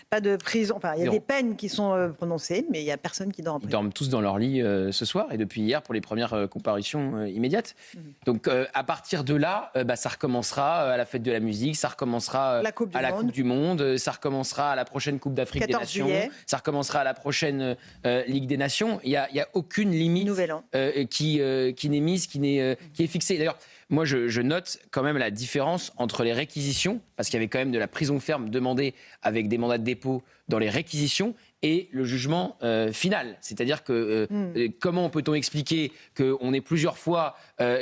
pas de prison. Enfin, il y a des peines qui sont prononcées, mais il n'y a personne qui dort en prison. Ils dorment tous dans leur lit ce soir et depuis hier pour les premières comparutions immédiates. Donc à partir de là, ça recommencera à la fête de la musique, ça recommencera à la Coupe du Monde, ça recommencera à la prochaine Coupe d'Afrique des Nations, ça recommencera à la prochaine Ligue des Nations. Il y a aucune limite qui n'est mise, qui est fixée. D'ailleurs, moi, je note quand même la différence entre les réquisitions, parce qu'il y avait quand même de la prison ferme demandée avec des mandats de dépôt dans les réquisitions, et le jugement final. C'est-à-dire que comment peut-on expliquer qu'on ait plusieurs fois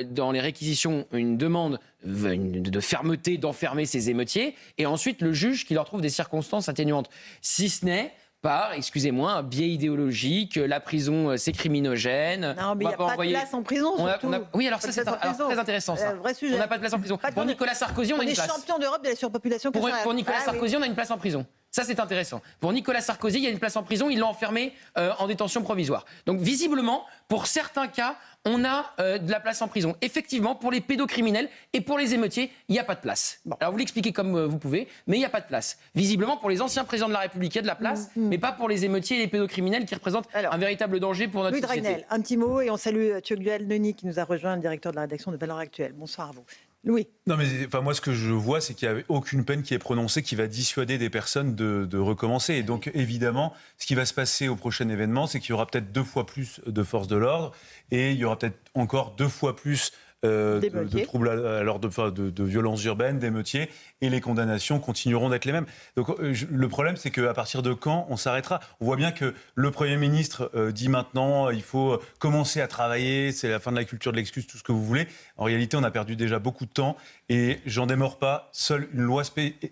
dans les réquisitions une demande de fermeté, d'enfermer ces émeutiers, et ensuite le juge qui leur trouve des circonstances atténuantes, si ce n'est par, excusez-moi, un biais idéologique, la prison c'est criminogène. Non, mais il n'y a pas de place en prison, surtout. Oui, alors ça c'est très intéressant. Ça. Vrai sujet. On n'a pas de place en prison. Pour Nicolas Sarkozy, on a une place. On est champion d'Europe de la surpopulation carcérale. Pour Nicolas Sarkozy, on a une place en prison. Ça, c'est intéressant. Pour Nicolas Sarkozy, il y a une place en prison, ils l'ont enfermé en détention provisoire. Donc, visiblement, pour certains cas, on a de la place en prison. Effectivement, pour les pédocriminels et pour les émeutiers, il n'y a pas de place. Bon. Alors, vous l'expliquez comme vous pouvez, mais il n'y a pas de place. Visiblement, pour les anciens présidents de la République, il y a de la place, mais pas pour les émeutiers et les pédocriminels qui représentent un véritable danger pour notre société. Louis Dragnel, un petit mot, et on salue Tugdual Denis qui nous a rejoint, le directeur de la rédaction de Valeurs Actuelles. Bonsoir à vous. Louis. Non, mais moi, ce que je vois, c'est qu'il n'y a aucune peine qui est prononcée qui va dissuader des personnes de recommencer. Et donc, évidemment, ce qui va se passer au prochain événement, c'est qu'il y aura peut-être 2 fois plus de forces de l'ordre et il y aura peut-être encore 2 fois plus de troubles à l'ordre, de violences urbaines, d'émeutiers, et les condamnations continueront d'être les mêmes. Donc le problème, c'est qu'à partir de quand on s'arrêtera ? On voit bien que le Premier ministre dit maintenant il faut commencer à travailler, c'est la fin de la culture de l'excuse, tout ce que vous voulez. En réalité, on a perdu déjà beaucoup de temps, et j'en démords pas, seule une loi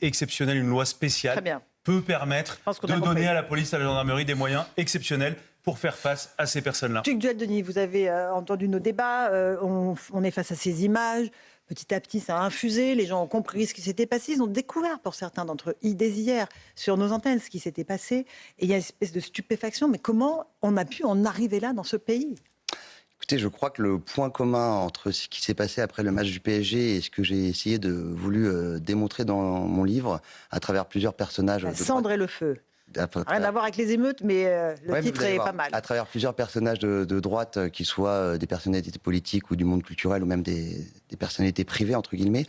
exceptionnelle, une loi spéciale peut permettre de donner à la police, à la gendarmerie des moyens exceptionnels pour faire face à ces personnes-là. Tugdual Denis, vous avez entendu nos débats, on est face à ces images, petit à petit ça a infusé, les gens ont compris ce qui s'était passé, ils ont découvert pour certains d'entre eux, dès hier, sur nos antennes, ce qui s'était passé, et il y a une espèce de stupéfaction, mais comment on a pu en arriver là dans ce pays ? Écoutez, je crois que le point commun entre ce qui s'est passé après le match du PSG et ce que j'ai essayé de démontrer dans mon livre, à travers plusieurs personnages... La cendre et le feu. Rien à voir avec les émeutes, mais le titre est pas mal. À travers plusieurs personnages de droite, qui soient des personnalités politiques ou du monde culturel, ou même des personnalités privées, entre guillemets,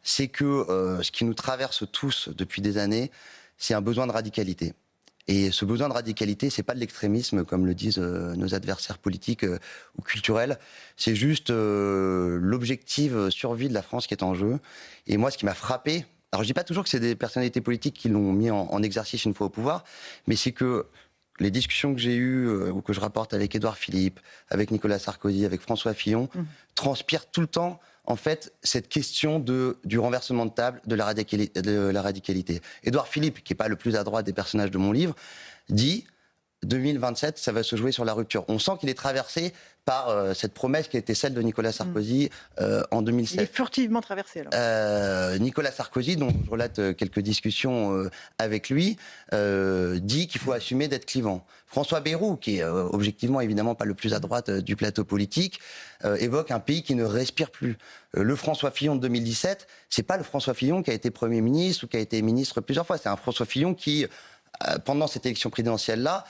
c'est que ce qui nous traverse tous depuis des années, c'est un besoin de radicalité. Et ce besoin de radicalité, c'est pas de l'extrémisme, comme le disent nos adversaires politiques ou culturels. C'est juste l'objectif survie de la France qui est en jeu. Et moi, ce qui m'a frappé... Alors, je dis pas toujours que c'est des personnalités politiques qui l'ont mis en exercice une fois au pouvoir, mais c'est que les discussions que j'ai eues, ou que je rapporte avec Édouard Philippe, avec Nicolas Sarkozy, avec François Fillon, transpirent tout le temps, en fait, cette question du renversement de table, de la radicalité. Édouard Philippe, qui n'est pas le plus à droite des personnages de mon livre, dit... 2027, ça va se jouer sur la rupture. On sent qu'il est traversé par cette promesse qui a été celle de Nicolas Sarkozy en 2007. Il est furtivement traversé, alors. Nicolas Sarkozy, dont je relate quelques discussions avec lui, dit qu'il faut assumer d'être clivant. François Bayrou, qui est objectivement évidemment pas le plus à droite du plateau politique, évoque un pays qui ne respire plus. Le François Fillon de 2017, c'est pas le François Fillon qui a été Premier ministre ou qui a été ministre plusieurs fois. C'est un François Fillon qui, pendant cette élection présidentielle-là,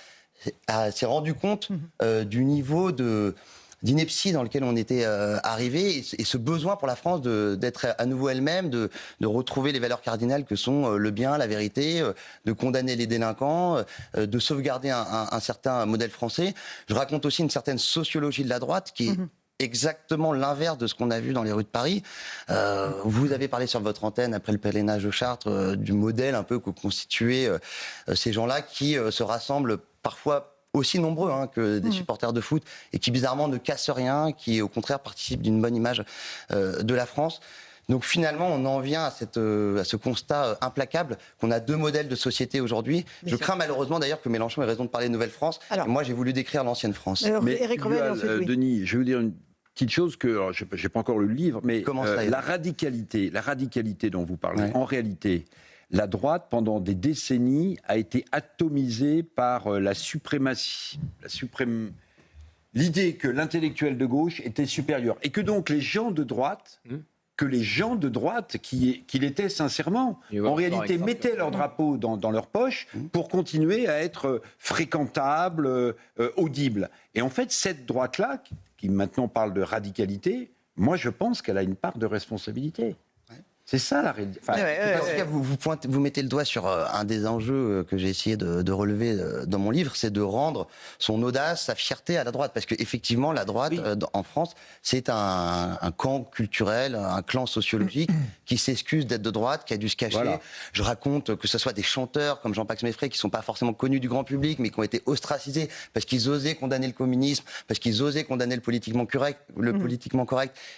s'est rendu compte du niveau d'ineptie dans lequel on était arrivé, et ce besoin pour la France d'être à nouveau elle-même, de retrouver les valeurs cardinales que sont le bien, la vérité, de condamner les délinquants, de sauvegarder un certain modèle français. Je raconte aussi une certaine sociologie de la droite qui est exactement l'inverse de ce qu'on a vu dans les rues de Paris. Vous avez parlé sur votre antenne, après le pèlerinage de Chartres, du modèle un peu que constituaient ces gens-là qui se rassemblent parfois aussi nombreux que des supporters de foot, et qui bizarrement ne cassent rien, qui au contraire participent d'une bonne image de la France. Donc finalement, on en vient à ce constat implacable qu'on a 2 modèles de société aujourd'hui. Je crains malheureusement d'ailleurs que Mélenchon ait raison de parler de Nouvelle-France. Alors, et moi, j'ai voulu décrire l'ancienne France. Mais Denis, je vais vous dire une petite chose que, alors, je n'ai pas encore lu le livre, mais la radicalité dont vous parlez, en réalité... La droite, pendant des décennies, a été atomisée par l'idée que l'intellectuel de gauche était supérieur. Et que donc les gens de droite que les gens de droite, qui l'étaient sincèrement, en réalité mettaient leur drapeau dans leur poche pour continuer à être fréquentables, audibles. Et en fait, cette droite-là, qui maintenant parle de radicalité, moi je pense qu'elle a une part de responsabilité. C'est ça la réalité. Vous mettez le doigt sur un des enjeux que j'ai essayé de relever dans mon livre, c'est de rendre son audace, sa fierté à la droite. Parce qu'effectivement, la droite, en France, c'est un camp culturel, un clan sociologique qui s'excuse d'être de droite, qui a dû se cacher. Voilà. Je raconte que ce soit des chanteurs comme Jean-Pax Meffray, qui ne sont pas forcément connus du grand public, mais qui ont été ostracisés parce qu'ils osaient condamner le communisme, parce qu'ils osaient condamner le politiquement correct,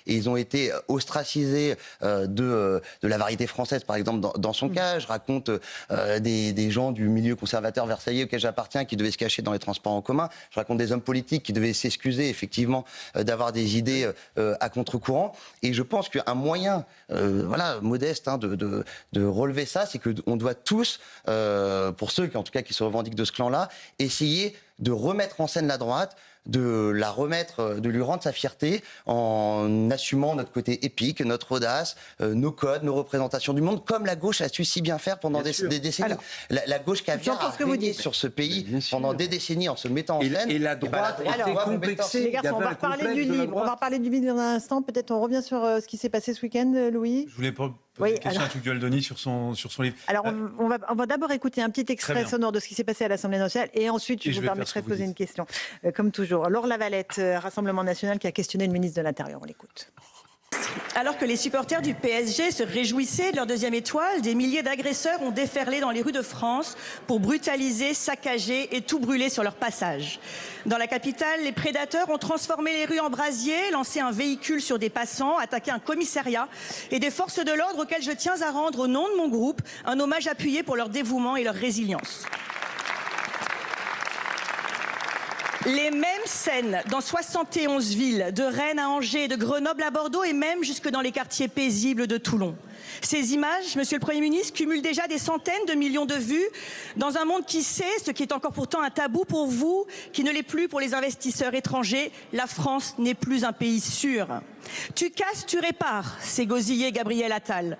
et ils ont été ostracisés de la variété française, par exemple, dans son cas. Je raconte des gens du milieu conservateur versaillais auquel j'appartiens qui devaient se cacher dans les transports en commun. Je raconte des hommes politiques qui devaient s'excuser, effectivement, d'avoir des idées à contre-courant. Et je pense qu'un moyen, modeste, de relever ça, c'est qu'on doit tous, pour ceux qui, en tout cas, qui se revendiquent de ce clan-là, essayer de remettre en scène la droite, de lui rendre sa fierté en assumant notre côté épique, notre audace, nos codes, nos représentations du monde, comme la gauche a su si bien faire pendant des décennies. Alors, la gauche qui a régné sur ce pays pendant des décennies en se mettant en scène. Et la droite était complexée. Les garçons, on va reparler du livre. On va reparler du livre dans un instant. Peut-être on revient sur ce qui s'est passé ce week-end, Louis. Je voulais poser une question à Tugdual-Denis sur son livre. Alors, on va d'abord écouter un petit extrait sonore de ce qui s'est passé à l'Assemblée nationale et ensuite, je vous permettrai de poser une question, comme toujours. Laure Lavalette, Rassemblement national, qui a questionné le ministre de l'Intérieur. On l'écoute. Alors que les supporters du PSG se réjouissaient de leur deuxième étoile, des milliers d'agresseurs ont déferlé dans les rues de France pour brutaliser, saccager et tout brûler sur leur passage. Dans la capitale, les prédateurs ont transformé les rues en brasier, lancé un véhicule sur des passants, attaqué un commissariat et des forces de l'ordre auxquelles je tiens à rendre au nom de mon groupe un hommage appuyé pour leur dévouement et leur résilience. Les mêmes scènes dans 71 villes, de Rennes à Angers, de Grenoble à Bordeaux et même jusque dans les quartiers paisibles de Toulon. Ces images, Monsieur le Premier ministre, cumulent déjà des centaines de millions de vues dans un monde qui sait, ce qui est encore pourtant un tabou pour vous, qui ne l'est plus pour les investisseurs étrangers, la France n'est plus un pays sûr. Tu casses, tu répares, c'est gosillé Gabriel Attal.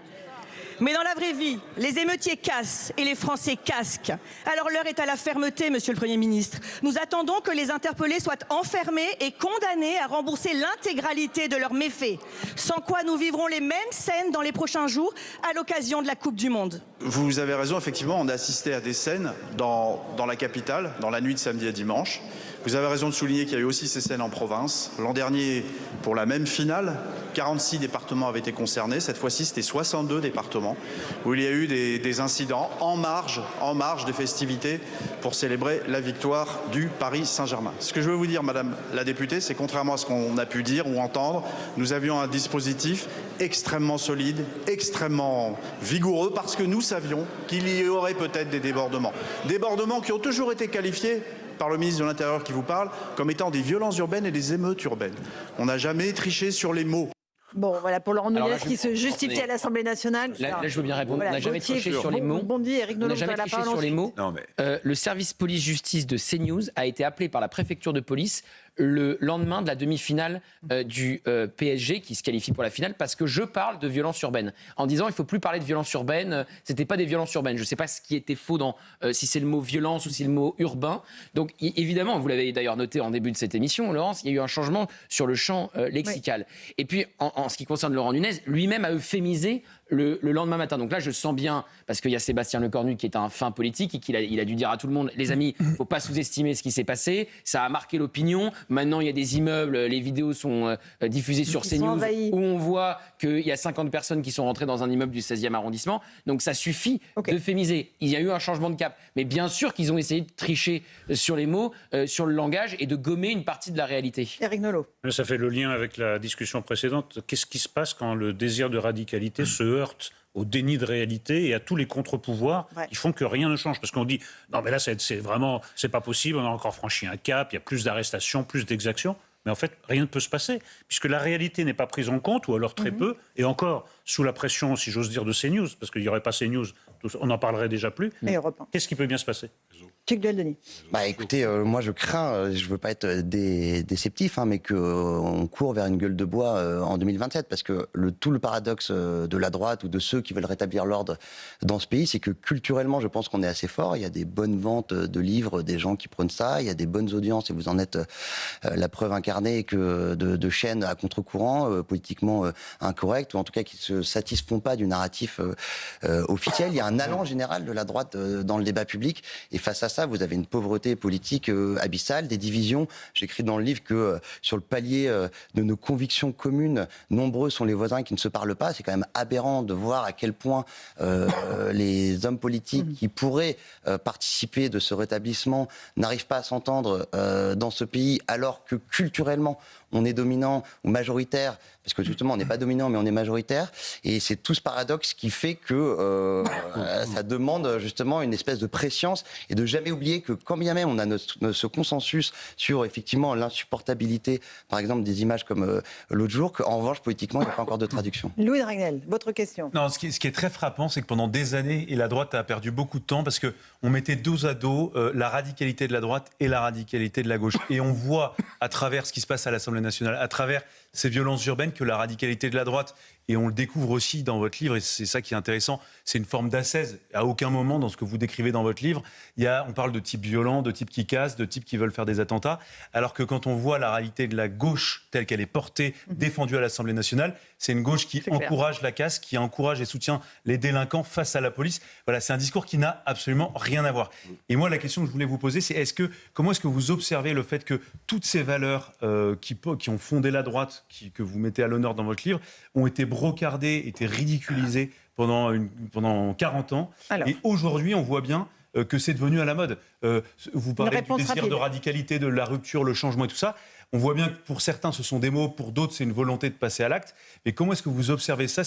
Mais dans la vraie vie, les émeutiers cassent et les Français casquent. Alors l'heure est à la fermeté, Monsieur le Premier ministre. Nous attendons que les interpellés soient enfermés et condamnés à rembourser l'intégralité de leurs méfaits. Sans quoi nous vivrons les mêmes scènes dans les prochains jours à l'occasion de la Coupe du Monde. Vous avez raison, effectivement, on a assisté à des scènes dans la capitale, dans la nuit de samedi à dimanche. Vous avez raison de souligner qu'il y a eu aussi ces scènes en province. L'an dernier, pour la même finale, 46 départements avaient été concernés. Cette fois-ci, c'était 62 départements où il y a eu des incidents en marge des festivités pour célébrer la victoire du Paris Saint-Germain. Ce que je veux vous dire, Madame la députée, c'est contrairement à ce qu'on a pu dire ou entendre, nous avions un dispositif extrêmement solide, extrêmement vigoureux, parce que nous savions qu'il y aurait peut-être des débordements. Débordements qui ont toujours été qualifiés par le ministre de l'Intérieur qui vous parle, comme étant des violences urbaines et des émeutes urbaines. On n'a jamais triché sur les mots. Bon, voilà, pour Laurent Nunez qui se justifie à l'Assemblée nationale. Là, je veux bien répondre. Voilà, on n'a jamais triché sur les mots. On n'a jamais triché sur les mots. Le service police-justice de CNews a été appelé par la préfecture de police le lendemain de la demi-finale du PSG qui se qualifie pour la finale parce que je parle de violence urbaine en disant il ne faut plus parler de violence urbaine, c'était pas des violences urbaines. Je ne sais pas ce qui était faux dans si c'est le mot violence ou si le mot urbain. Donc évidemment, vous l'avez d'ailleurs noté en début de cette émission, Laurence, il y a eu un changement sur le champ lexical. Oui. Et puis en ce qui concerne Laurent Nunez, lui-même a euphémisé le lendemain matin. Donc là, je sens bien, parce qu'il y a Sébastien Lecornu qui est un fin politique et qu'il a dû dire à tout le monde, les amis, il ne faut pas sous-estimer ce qui s'est passé, ça a marqué l'opinion. Maintenant, il y a des immeubles, les vidéos sont diffusées sur CNews où on voit qu'il y a 50 personnes qui sont rentrées dans un immeuble du 16e arrondissement. Donc ça suffit d'euphémiser. Il y a eu un changement de cap. Mais bien sûr qu'ils ont essayé de tricher sur les mots, sur le langage et de gommer une partie de la réalité. Éric Nolot. Ça fait le lien avec la discussion précédente. Qu'est-ce qui se passe quand le désir de radicalité se heurte au déni de réalité et à tous les contre-pouvoirs qui font que rien ne change? Parce qu'on dit, non mais là c'est pas possible, on a encore franchi un cap, il y a plus d'arrestations, plus d'exactions. Mais en fait, rien ne peut se passer, puisque la réalité n'est pas prise en compte, ou alors très peu, et encore sous la pression, si j'ose dire, de CNews, parce qu'il n'y aurait pas CNews, on n'en parlerait déjà plus. Qu'est-ce qui peut bien se passer ? Tchèque Duel-Denis. Écoutez, moi je crains, je veux pas être déceptif, mais qu'on court vers une gueule de bois en 2027, parce que tout le paradoxe de la droite ou de ceux qui veulent rétablir l'ordre dans ce pays, c'est que culturellement, je pense qu'on est assez fort. Il y a des bonnes ventes de livres, des gens qui prônent ça, il y a des bonnes audiences, et vous en êtes la preuve incarnée que de chaînes à contre-courant, politiquement incorrectes, ou en tout cas qui se satisfont pas du narratif officiel. Il y a un allant général de la droite dans le débat public, et face à ça, vous avez une pauvreté politique abyssale, des divisions. J'écris dans le livre que sur le palier de nos convictions communes, nombreux sont les voisins qui ne se parlent pas. C'est quand même aberrant de voir à quel point les hommes politiques qui pourraient participer de ce rétablissement n'arrivent pas à s'entendre dans ce pays, alors que culturellement, on est dominant ou majoritaire, parce que justement, on n'est pas dominant, mais on est majoritaire. Et c'est tout ce paradoxe qui fait que ça demande justement une espèce de préscience, et de jamais oublier que quand bien même on a ce consensus sur effectivement l'insupportabilité, par exemple, des images comme l'autre jour, qu'en revanche, politiquement, il n'y a pas encore de traduction. Louis Dragnel, votre question. Non, ce qui est très frappant, c'est que pendant des années, et la droite a perdu beaucoup de temps, parce qu'on mettait dos à dos la radicalité de la droite et la radicalité de la gauche. Et on voit, à travers ce qui se passe à l'Assemblée nationale, à travers ces violences urbaines, que la radicalité de la droite, et on le découvre aussi dans votre livre, et c'est ça qui est intéressant, c'est une forme d'ascèse. À aucun moment, dans ce que vous décrivez dans votre livre, on parle de type violent, de type qui casse, de type qui veulent faire des attentats, alors que quand on voit la réalité de la gauche telle qu'elle est portée, défendue à l'Assemblée nationale, c'est une gauche qui encourage la casse, qui encourage et soutient les délinquants face à la police. Voilà, c'est un discours qui n'a absolument rien à voir. Et moi, la question que je voulais vous poser, c'est comment est-ce que vous observez le fait que toutes ces valeurs qui ont fondé la droite, que vous mettez à l'honneur dans votre livre, ont été brocardées, été ridiculisées pendant 40 ans. Alors. Et aujourd'hui, on voit bien que c'est devenu à la mode. Vous parlez du désir de radicalité, de la rupture, le changement et tout ça. On voit bien que pour certains, ce sont des mots, pour d'autres, c'est une volonté de passer à l'acte. Mais comment est-ce que vous observez ça ?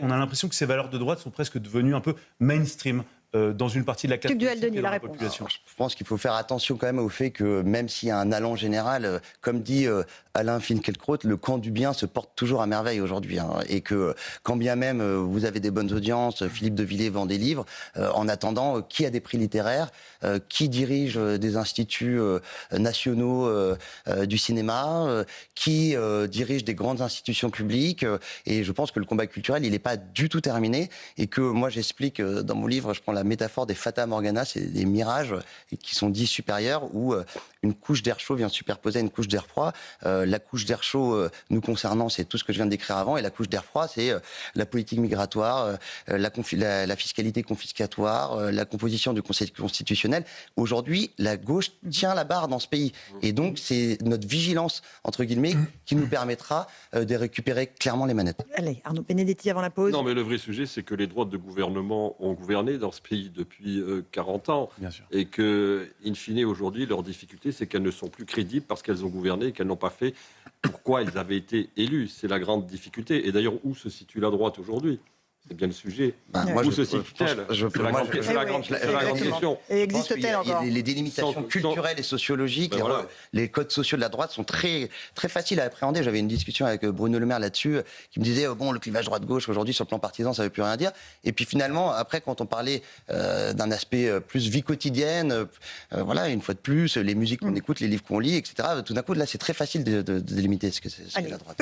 On a l'impression que ces valeurs de droite sont presque devenues un peu mainstream dans une partie de la classe politique et de la population. Alors, je pense qu'il faut faire attention quand même au fait que même s'il y a un allant général, comme dit Alain Finkielkraut, le camp du bien se porte toujours à merveille aujourd'hui. Et que quand bien même vous avez des bonnes audiences, Philippe de Villiers vend des livres, en attendant, qui a des prix littéraires, qui dirige des instituts nationaux du cinéma, qui dirige des grandes institutions publiques. Et je pense que le combat culturel, il n'est pas du tout terminé. Et que moi, j'explique dans mon livre, je prends la métaphore des Fata Morgana, c'est des mirages qui sont dits supérieurs, où une couche d'air chaud vient superposer à une couche d'air froid. La couche d'air chaud, nous concernant, c'est tout ce que je viens de décrire avant, et la couche d'air froid, c'est la politique migratoire, la fiscalité confiscatoire, la composition du Conseil constitutionnel. Aujourd'hui, la gauche tient la barre dans ce pays. Et donc, c'est notre vigilance, entre guillemets, qui nous permettra de récupérer clairement les manettes. Allez, Arnaud Benedetti avant la pause. Non, mais le vrai sujet, c'est que les droites de gouvernement ont gouverné dans ce pays depuis 40 ans. Bien sûr. Et que, in fine, aujourd'hui, leur difficulté, c'est qu'elles ne sont plus crédibles parce qu'elles ont gouverné et qu'elles n'ont pas fait pourquoi elles avaient été élues. C'est la grande difficulté. Et d'ailleurs, où se situe la droite aujourd'hui ? C'est bien le sujet. Où se situe-t-elle ? C'est la grande question. Et existe-t-elle encore ? Les délimitations culturelles et sociologiques, les codes sociaux de la droite sont très, très faciles à appréhender. J'avais une discussion avec Bruno Le Maire là-dessus, qui me disait le clivage droite-gauche aujourd'hui sur le plan partisan, ça ne veut plus rien dire. Et puis finalement, après, quand on parlait d'un aspect plus vie quotidienne, une fois de plus, les musiques qu'on écoute, les livres qu'on lit, etc. Tout d'un coup, là, c'est très facile de délimiter ce que c'est la droite.